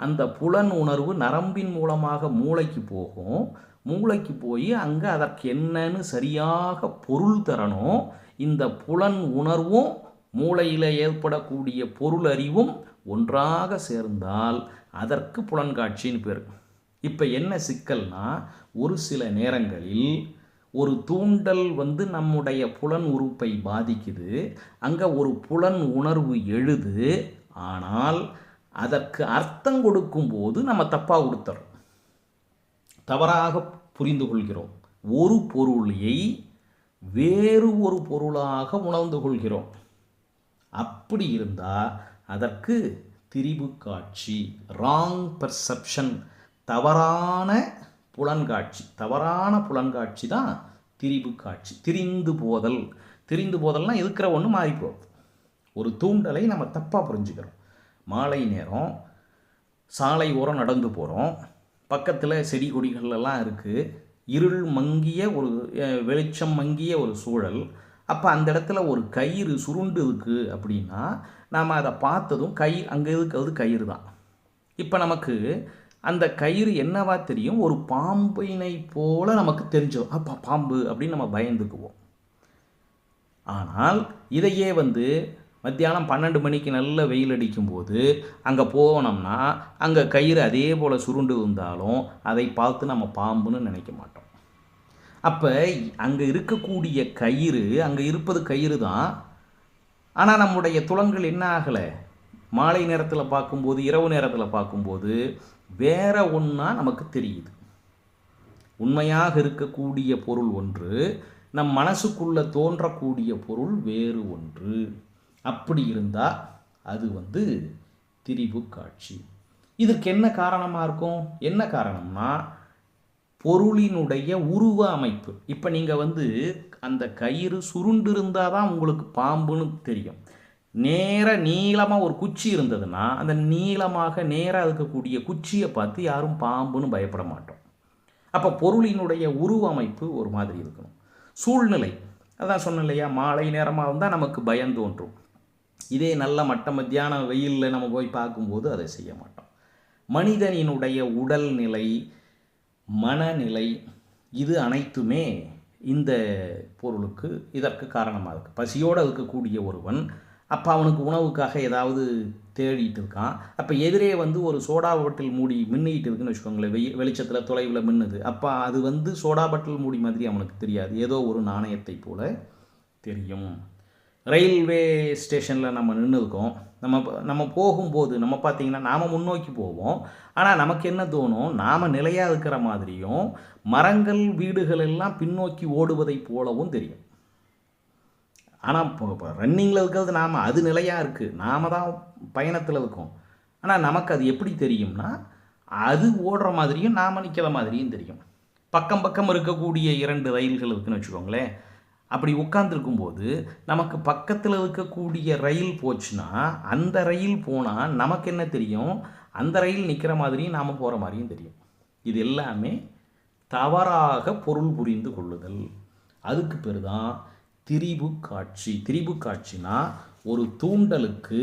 Speaker 1: அந்த புலன் உணர்வு நரம்பின் மூலமாக மூளைக்கு போகும். மூளைக்கு போய் அங்கே அதற்கு என்னன்னு சரியாக பொருள் தரணும். இந்த புலன் உணர்வும் மூளையில் ஏற்படக்கூடிய பொருள் அறிவும் ஒன்றாக சேர்ந்தால் அதற்கு புலன்காட்சின்னு பேர். இப்போ என்ன சிக்கல்னா, ஒரு சில நேரங்களில் ஒரு தூண்டல் நம்முடைய புலன் உறுப்பை பாதிக்குது. அங்கே ஒரு புலன் உணர்வு எழுது. ஆனால் அதற்கு அர்த்தம் கொடுக்கும்போது நம்ம தப்பாக கொடுத்துறோம், தவறாக புரிந்து கொள்கிறோம். ஒரு பொருளை வேறு ஒரு பொருளாக உணர்ந்து கொள்கிறோம். அப்படி இருந்தால் அதற்கு திரிபு காட்சி, ராங் பெர்செப்ஷன், தவறான புலன்காட்சி. தவறான புலன்காட்சி தான் திரிபு காட்சி. திரிந்து போதல். திரிந்து போதல்னால் இருக்கிற ஒன்று மாறி போகுது. ஒரு தூண்டலை நம்ம தப்பாக புரிஞ்சுக்கிறோம். மாலை நேரம் சாலை ஓரம் நடந்து போகிறோம். பக்கத்தில் செடி கொடிகள்லாம் இருக்குது. இருள் மங்கிய ஒரு வெளிச்சம் மங்கிய ஒரு சூழல். அப்போ அந்த இடத்துல ஒரு கயிறு சுருண்டு இருக்குது அப்படின்னா நாம் அதை பார்த்ததும் அங்கே இருக்கிறது கயிறு தான். இப்போ நமக்கு அந்த கயிறு என்னவா தெரியும், ஒரு பாம்பினை போல நமக்கு தெரிஞ்சோம். அப்போ பாம்பு அப்படின்னு நம்ம பயந்துக்குவோம். ஆனால் இதையே மத்தியானம் 12 மணிக்கு நல்ல வெயில் அடிக்கும்போது அங்கே போனோம்னா அங்கே கயிறு அதே போல் சுருண்டு இருந்தாலும் அதை பார்த்து நம்ம பாம்புன்னு நினைக்க மாட்டோம். அப்போ அங்கே இருக்கக்கூடிய கயிறு, அங்கே இருப்பது கயிறு தான். ஆனால் நம்முடைய துலங்கள் என்ன ஆகலை, மாலை நேரத்தில் பார்க்கும்போது, இரவு நேரத்தில் பார்க்கும்போது வேற ஒன்றா நமக்கு தெரியுது. உண்மையாக இருக்கக்கூடிய பொருள் ஒன்று, நம் மனசுக்குள்ளே தோன்றக்கூடிய பொருள் வேறு ஒன்று. அப்படி இருந்தால் அது திரிபு காட்சி. இதற்கு என்ன காரணமாக இருக்கும்? என்ன காரணம்னா பொருளினுடைய உருவ அமைப்பு. இப்போ நீங்கள் அந்த கயிறு சுருண்டு இருந்தால் தான் உங்களுக்கு பாம்புன்னு தெரியும். நீளமாக ஒரு குச்சி இருந்ததுன்னா அந்த நீளமாக நேராக இருக்கக்கூடிய குச்சியை பார்த்து யாரும் பாம்புன்னு பயப்பட மாட்டோம். அப்போ பொருளினுடைய உருவ அமைப்பு ஒரு மாதிரி இருக்கணும். சூழ்நிலை, அதான் சொன்னேன் இல்லையா, மாலை நேரமாக இருந்தால் நமக்கு பயம் தோன்றும். இதே நல்ல மத்தியான வெயிலில் நம்ம போய் பார்க்கும்போது அதை செய்ய மாட்டோம். மனிதனினுடைய உடல்நிலை, மனநிலை, இது அனைத்துமே இந்த பொருளுக்கு இதற்கு காரணமாக இருக்குது. பசியோடு இருக்கக்கூடிய ஒருவன் அப்போ அவனுக்கு உணவுக்காக ஏதாவது தேடிட்டு இருக்கான். அப்போ எதிரே ஒரு சோடா பாட்டில் மூடி மின்னிட்டு இருக்குன்னு வச்சுக்கோங்களேன். வெளிச்சத்தில் தொலைவில் மின்னுது. அப்போ அது சோடா பாட்டில் மூடி மாதிரி அவனுக்கு தெரியாது, ஏதோ ஒரு நாணயத்தை போல தெரியும். ரயில்வே ஸ்டேஷனில் நம்ம நின்று இருக்கோம். நம்ம போகும்போது நம்ம பார்த்திங்கன்னா நாம் முன்னோக்கி போவோம். ஆனால் நமக்கு என்ன தோணும், நாம் நிலையாக இருக்கிற மாதிரியும் மரங்கள் வீடுகள் எல்லாம் பின்னோக்கி ஓடுவதை போலவும் தெரியும். ஆனால் இப்போ ரன்னிங்கில் இருக்கிறது நாம், அது நிலையாக இருக்குது, நாம் தான் பயணத்தில் இருக்கோம். ஆனால் நமக்கு அது எப்படி தெரியும்னா, அது ஓடுற மாதிரியும் நாம் நிற்கிற மாதிரியும் தெரியும். பக்கம் பக்கம் இருக்கக்கூடிய 2 ரயில்கள் இருக்குதுன்னு வச்சுக்கோங்களேன். அப்படி உட்கார்ந்துருக்கும்போது நமக்கு பக்கத்தில் இருக்கக்கூடிய ரயில் போச்சுன்னா அந்த ரயில் போனால் நமக்கு என்ன தெரியும், அந்த ரயில் நிற்கிற மாதிரியும் நாம் போகிற மாதிரியும் தெரியும். இது எல்லாமே தவறாக பொருள் புரிந்து கொள்ளுதல். அதுக்கு பேர் தான் திரிபு காட்சி. திரிபு காட்சினா ஒரு தூண்டலுக்கு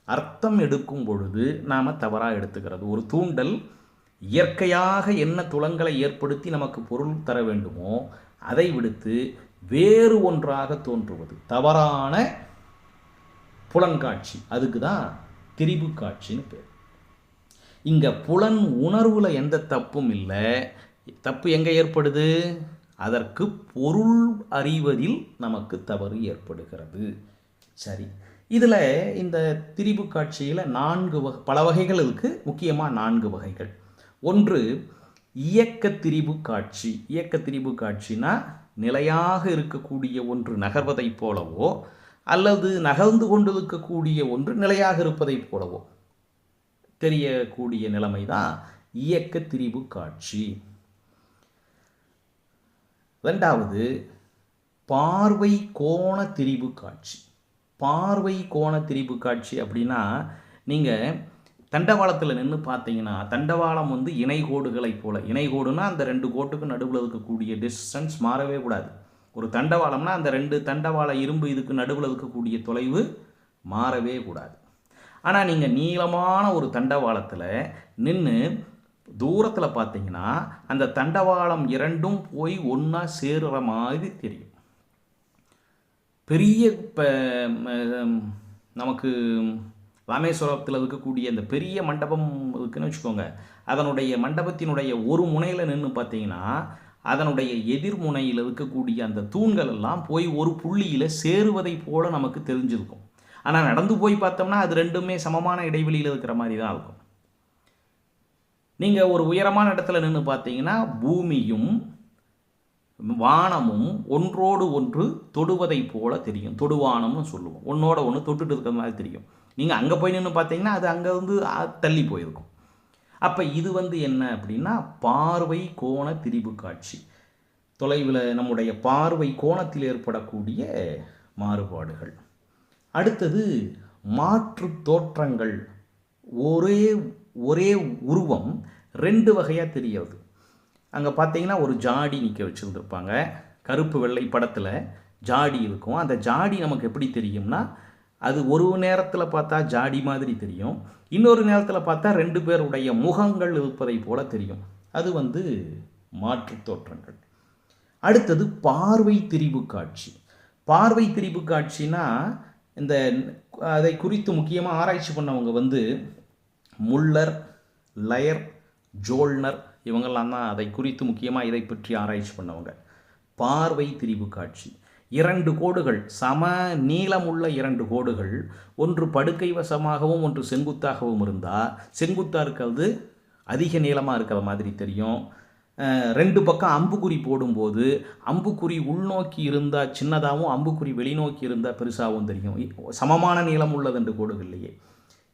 Speaker 1: அர்த்தம் எடுக்கும் பொழுது நாம் தவறாக எடுத்துக்கிறது. ஒரு தூண்டல் இயற்கையாக என்ன துலங்களை ஏற்படுத்தி நமக்கு பொருள் தர வேண்டுமோ அதை விடுத்து வேறு ஒன்றாக தோன்றுவது தவறான புலன்காட்சி. அதுக்கு தான் திரிபு காட்சின்னு பேர். இங்கே புலன் உணர்வில் எந்த தப்பும் இல்லை. தப்பு எங்கே ஏற்படுது? அதற்கு பொருள் அறிவதில் நமக்கு தவறு ஏற்படுகிறது. சரி, இதில் இந்த திரிபு காட்சியில் பல வகைகள் இருக்குது. முக்கியமாக 4 வகைகள். ஒன்று இயக்க திரிபு காட்சி. இயக்க திரிபு காட்சினா நிலையாக இருக்கக்கூடிய ஒன்று நகர்வதைப் போலவோ அல்லது நகர்ந்து கொண்டிருக்கக்கூடிய ஒன்று நிலையாக இருப்பதைப் போலவோ தெரியக்கூடிய நிலைமை தான் இயக்க திரிபு காட்சி. ரெண்டாவது பார்வை கோண திரிபு காட்சி. பார்வை கோண திரிபு காட்சி அப்படின்னா நீங்கள் தண்டவாளத்தில் நின்று பார்த்தீங்கன்னா, தண்டவாளம் இணைகோடுகளைப் போல, இணைகோடுனா அந்த 2 கோட்டுக்கு நடுவில் இருக்கக்கூடிய டிஸ்டன்ஸ் மாறவே கூடாது. ஒரு தண்டவாளம்னா அந்த 2 தண்டவாள இரும்பு இதுக்கு நடுவில் இருக்கக்கூடிய தொலைவு மாறவே கூடாது. ஆனால் நீங்கள் நீளமான ஒரு தண்டவாளத்தில் நின்று தூரத்தில் பார்த்தீங்கன்னா அந்த தண்டவாளம் 2ம் போய் ஒன்றா சேருற மாதிரி தெரியும். பெரிய நமக்கு ராமேஸ்வரத்தில் இருக்கக்கூடிய அந்த பெரிய மண்டபம் இருக்குன்னு வச்சுக்கோங்க. அதனுடைய மண்டபத்தினுடைய ஒரு முனையில் நின்று பார்த்தீங்கன்னா அதனுடைய எதிர்முனையில் இருக்கக்கூடிய அந்த தூண்கள் எல்லாம் போய் ஒரு புள்ளியில் சேருவதை போல நமக்கு தெரிஞ்சிருக்கும். ஆனால் நடந்து போய் பார்த்தோம்னா அது 2மே சமமான இடைவெளியில் இருக்கிற மாதிரி தான் இருக்கும். நீங்கள் ஒரு உயரமான இடத்துல நின்று பார்த்தீங்கன்னா பூமியும் வானமும் ஒன்றோடு ஒன்று தொடுவதை போல தெரியும். தொடுவானம்னு சொல்லுவோம். ஒன்றோட ஒன்று தொட்டுட்டு இருக்கிற மாதிரி தெரியும். நீங்கள் அங்கே போய் நின்று பார்த்தீங்கன்னா அது அங்கே தள்ளி போயிருக்கும். அப்போ இது என்ன அப்படின்னா பார்வை கோண திரிபு காட்சி. தொலைவில் நம்முடைய பார்வை கோணத்தில் ஏற்படக்கூடிய மாறுபாடுகள். அடுத்தது மாற்று தோற்றங்கள். ஒரே உருவம் 2 வகையாக தெரியாது. அங்கே பார்த்தீங்கன்னா ஒரு ஜாடி நிற்க வச்சுருந்துருப்பாங்க. கருப்பு வெள்ளை படத்தில் ஜாடி இருக்கும். அந்த ஜாடி நமக்கு எப்படி தெரியும்னா அது ஒரு நேரத்தில் பார்த்தா ஜாடி மாதிரி தெரியும், இன்னொரு நேரத்தில் பார்த்தா 2 பேருடைய முகங்கள் இருப்பதை போல தெரியும். அது மாற்று தோற்றங்கள். அடுத்தது பார்வை திரிபு காட்சி. பார்வை திரிபு காட்சினா அதை குறித்து முக்கியமாக ஆராய்ச்சி பண்ணவங்க முல்லர், லயர், ஜோல்னர் இவங்கெல்லாம் தான் அதை குறித்து முக்கியமாக இதை பற்றி ஆராய்ச்சி பண்ணவங்க. பார்வை திரிபு காட்சி 2 கோடுகள், சம நீளமுள்ள 2 கோடுகள், ஒன்று படுக்கை வசமாகவும் ஒன்று செங்குத்தாகவும் இருந்தால் செங்குத்தாக இருக்கிறது அதிக நீளமாக இருக்கிற மாதிரி தெரியும். 2 பக்கம் அம்புக்குறி போடும்போது அம்புக்குறி உள்நோக்கி இருந்தால் சின்னதாகவும் அம்புக்குறி வெளிநோக்கி இருந்தால் பெருசாகவும் தெரியும். சமமான நீளம் உள்ள 2 கோடுகள்லையே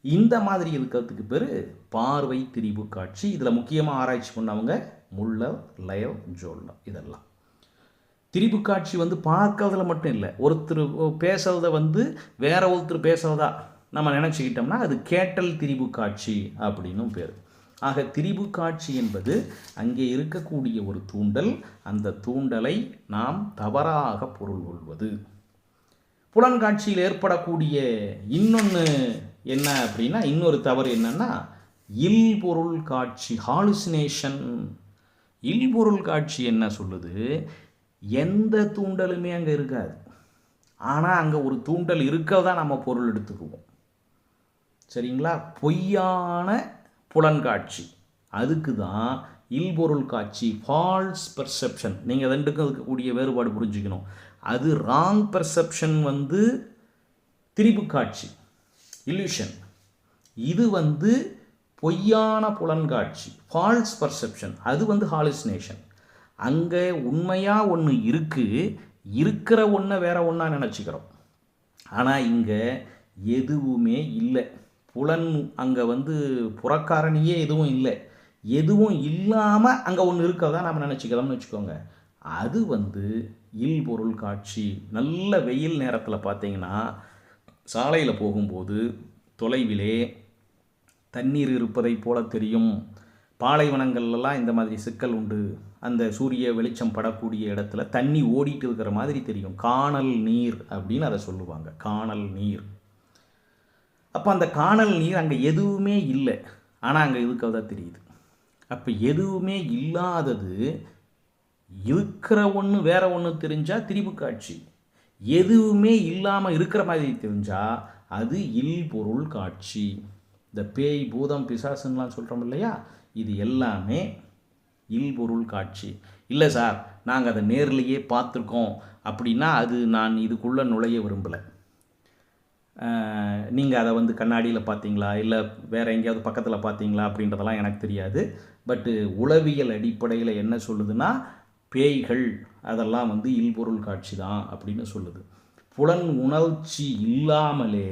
Speaker 1: இந்த மாதிரி இருக்கிறதுக்கு பேர் பார்வை திரிபு காட்சி. இதில் முக்கியமாக ஆராய்ச்சி பண்ணவங்க முல்லர், லயர், ஜோல்னர். இதெல்லாம் திரிபு காட்சி பார்க்கறதுல மட்டும் இல்லை, ஒருத்தர் பேசுறத வேற ஒருத்தர் பேசுறதா நம்ம நினச்சிக்கிட்டோம்னா அது கேட்டல் திரிபு காட்சி அப்படின்னும் பேர். ஆக திரிபு காட்சி என்பது அங்கே இருக்கக்கூடிய ஒரு தூண்டல், அந்த தூண்டலை நாம் தவறாக பொருள் கொள்வது. புலன்காட்சியில் ஏற்படக்கூடிய இன்னொன்று என்ன அப்படின்னா, இன்னொரு தவறு என்னன்னா இல்பொருள் காட்சி, ஹாலுசினேஷன். இல்பொருள் காட்சி என்ன சொல்லுது? எந்த தூண்டலுமே அங்கே இருக்காது, ஆனால் அங்கே ஒரு தூண்டல் இருக்கிறதா நம்ம பொருள் எடுத்துக்குவோம். சரிங்களா? பொய்யான புலன்காட்சி, அதுக்கு தான் இல்பொருள் காட்சி, ஃபால்ஸ் பெர்செப்ஷன். நீங்கள் 2க்கும் இருக்கக்கூடிய வேறுபாடு புரிஞ்சுக்கணும். அது ராங் பெர்செப்ஷன் திரிபு காட்சி, இல்யூஷன். இது பொய்யான புலன்காட்சி, ஃபால்ஸ் பெர்செப்ஷன். அது ஹாலுசினேஷன். அங்கே உண்மையாக ஒன்று இருக்கிற ஒன்றை வேற ஒன்றா நினச்சிக்கிறோம். ஆனால் இங்கே எதுவுமே இல்லை. புலன் அங்கே புறக்காரணியே எதுவும் இல்லை. எதுவும் இல்லாமல் அங்கே ஒன்று இருக்கிறதா நம்ம நினச்சிக்கிறோம்னு வச்சுக்கோங்க. அது இல்பொருள் காட்சி. நல்ல வெயில் நேரத்தில் பார்த்தீங்கன்னா சாலையில் போகும்போது தொலைவிலே தண்ணீர் இருப்பதை போல தெரியும். பாலைவனங்கள்லாம் இந்த மாதிரி சிக்கல் உண்டு. அந்த சூரிய வெளிச்சம் படக்கூடிய இடத்துல தண்ணி ஓடிட்டு இருக்கிற மாதிரி தெரியும். காணல் நீர் அப்படின்னு அதை சொல்லுவாங்க, காணல் நீர். அப்போ அந்த காணல் நீர் அங்கே எதுவுமே இல்லை, ஆனால் அங்கே இருக்கிறதா தெரியுது. அப்போ எதுவுமே இல்லாதது இருக்கிற ஒன்று வேற ஒன்று தெரிஞ்சால் திரிபு காட்சி. எதுவுமே இல்லாமல் இருக்கிற மாதிரி தெரிஞ்சால் அது இல்பொருள் காட்சி. இந்த பேய் பூதம் பிசாசுன்னெலாம் சொல்கிறோம் இல்லையா, இது எல்லாமே இல்பொருள் காட்சி. இல்லை சார் நாங்கள் அதை நேர்லேயே பார்த்துருக்கோம் அப்படின்னா அது நான் இதுக்குள்ளே நுழைய விரும்பலை. நீங்கள் அதை வந்து கண்ணாடியில் பார்த்தீங்களா இல்லை வேறு எங்கேயாவது பக்கத்தில் பார்த்தீங்களா அப்படின்றதெல்லாம் எனக்கு தெரியாது. பட்டு உளவியல் அடிப்படையில் என்ன சொல்லுதுன்னா, பேய்கள் அதெல்லாம் வந்து இல்பொருள் காட்சி தான் அப்படின்னு சொல்லுது. புலன் உணர்ச்சி இல்லாமலே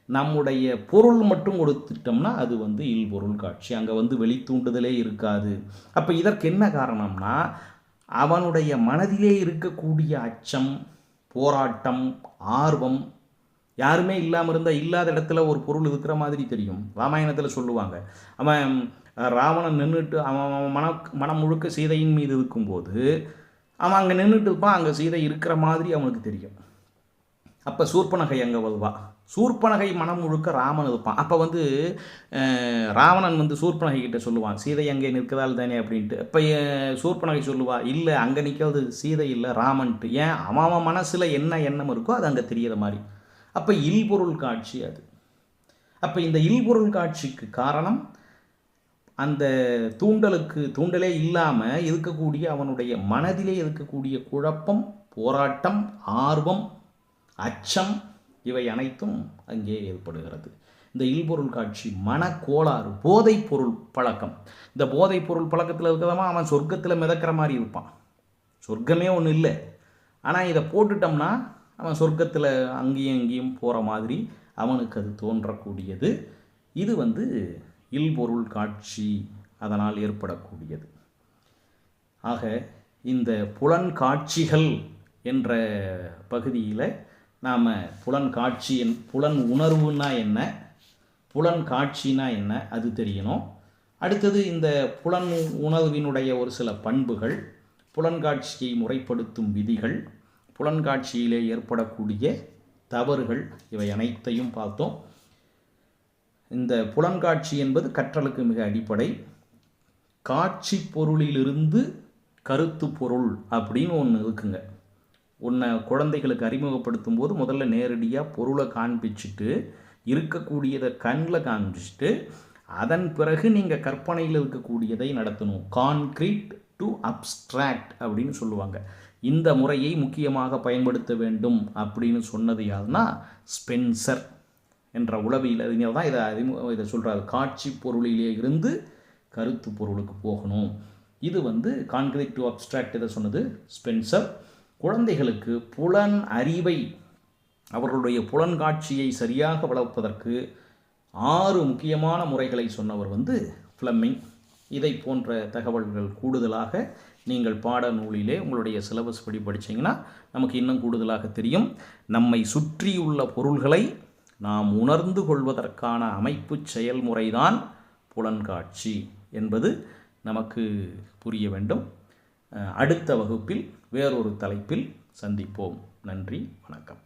Speaker 1: நம்முடைய பொருள் மட்டும் கொடுத்துட்டோம்னா அது வந்து இல்பொருள் காட்சி. அங்கே வந்து வெளித்தூண்டுதலே இருக்காது. அப்போ இதற்கு என்ன காரணம்னா, அவனுடைய மனதிலே இருக்கக்கூடிய அச்சம், போராட்டம், ஆர்வம் யாருமே இல்லாமல் இருந்தால் இல்லாத இடத்துல ஒரு பொருள் இருக்கிற மாதிரி தெரியும். ராமாயணத்தில் சொல்லுவாங்க, அவன் ராவணன் நின்றுட்டு அவன் மனம் முழுக்க சீதையின் மீது இருக்கும்போது அவன் அங்கே நின்றுட்டு இருப்பான், அங்கே சீதை இருக்கிற மாதிரி அவனுக்கு தெரியும். அப்போ சூர்பனகை அங்கே வருவா, சூர்பனகை மனம் முழுக்க ராமன் இருப்பான். அப்போ வந்து ராவணன் வந்து சூர்பனகை கிட்ட சொல்லுவான், சீதை அங்கே நிற்கதால் தானே அப்படின்ட்டு. அப்போ சூர்பனகை சொல்லுவா, இல்லை அங்கே நிற்கிறது சீதை இல்லை ராமன்ட்டு. ஏன், அவன் மனசில் என்ன எண்ணம் இருக்கோ அது அங்கே தெரிகிற மாதிரி. அப்போ இல்பொருள் காட்சி அது. அப்போ இந்த இல்பொருள் காட்சிக்கு காரணம் அந்த தூண்டலே இல்லாமல் இருக்கக்கூடிய அவனுடைய மனதிலே இருக்கக்கூடிய குழப்பம், போராட்டம், ஆர்வம், அச்சம் இவை அனைத்தும் அங்கே ஏற்படுகிறது. இந்த இல்பொருள் காட்சி மனக்கோளாறு, போதைப் பொருள் பழக்கம். இந்த போதைப் பொருள் பழக்கத்தில் இருக்கிறவன் அவன் சொர்க்கத்தில் மிதக்கிற மாதிரி இருப்பான். சொர்க்கமே ஒன்றும் இல்லை, ஆனால் இதை போட்டுட்டோம்னா அவன் சொர்க்கத்தில் அங்கேயும் இங்கேயும் போகிற மாதிரி அவனுக்கு அது தோன்றக்கூடியது. இது வந்து இல்பொருள் காட்சி, அதனால் ஏற்படக்கூடியது. ஆக இந்த புலன்காட்சிகள் என்ற பகுதியில் நாம் புலன் உணர்வுனா என்ன, புலன் காட்சினா என்ன அது தெரியணும். அடுத்தது இந்த புலன் உணர்வினுடைய ஒரு சில பண்புகள், புலன்காட்சியை முறைப்படுத்தும் விதிகள், புலன்காட்சியிலே ஏற்படக்கூடிய தவறுகள், இவை அனைத்தையும் பார்த்தோம். இந்த புலன்காட்சி என்பது கற்றலுக்கு மிக அடிப்படை. காட்சி பொருளிலிருந்து கருத்து பொருள் அப்படின்னு ஒன்று இருக்குங்க. ஒன்றை குழந்தைகளுக்கு அறிமுகப்படுத்தும் போது முதல்ல நேரடியாக பொருளை காண்பிச்சுட்டு இருக்கக்கூடியதை கண்ணில் காண்பிச்சுட்டு அதன் பிறகு நீங்கள் கற்பனையில் இருக்கக்கூடியதை நடத்தணும். கான்க்ரீட் டு அப்ஸ்ட்ராக்ட் அப்படின்னு சொல்லுவாங்க. இந்த முறையை முக்கியமாக பயன்படுத்த வேண்டும் அப்படின்னு சொன்னது யாருன்னா ஸ்பென்சர் என்ற உளவியல் அறிஞர் தான் இதை சொல்கிறார். காட்சி பொருளிலே இருந்து கருத்து பொருளுக்கு போகணும். இது வந்து கான்க்ரீட் டு அப்ஸ்ட்ராக்ட் இதை சொன்னது ஸ்பென்சர். குழந்தைகளுக்கு புலன் அறிவை, அவர்களுடைய புலன் காட்சியை சரியாக வளர்ப்பதற்கு 6 முக்கியமான முறைகளை சொன்னவர் வந்து ஃப்ளெமிங். இதை போன்ற தகவல்கள் கூடுதலாக நீங்கள் பாடநூலிலே உங்களுடைய சிலபஸ் படி படித்தீங்கன்னா நமக்கு இன்னும் கூடுதலாக தெரியும். நம்மை சுற்றியுள்ள பொருள்களை நாம் உணர்ந்து கொள்வதற்கான அமைப்பு செயல்முறைதான் புலன்காட்சி என்பது நமக்கு புரிய வேண்டும். அடுத்த வகுப்பில் வேறொரு தலைப்பில் சந்திப்போம். நன்றி, வணக்கம்.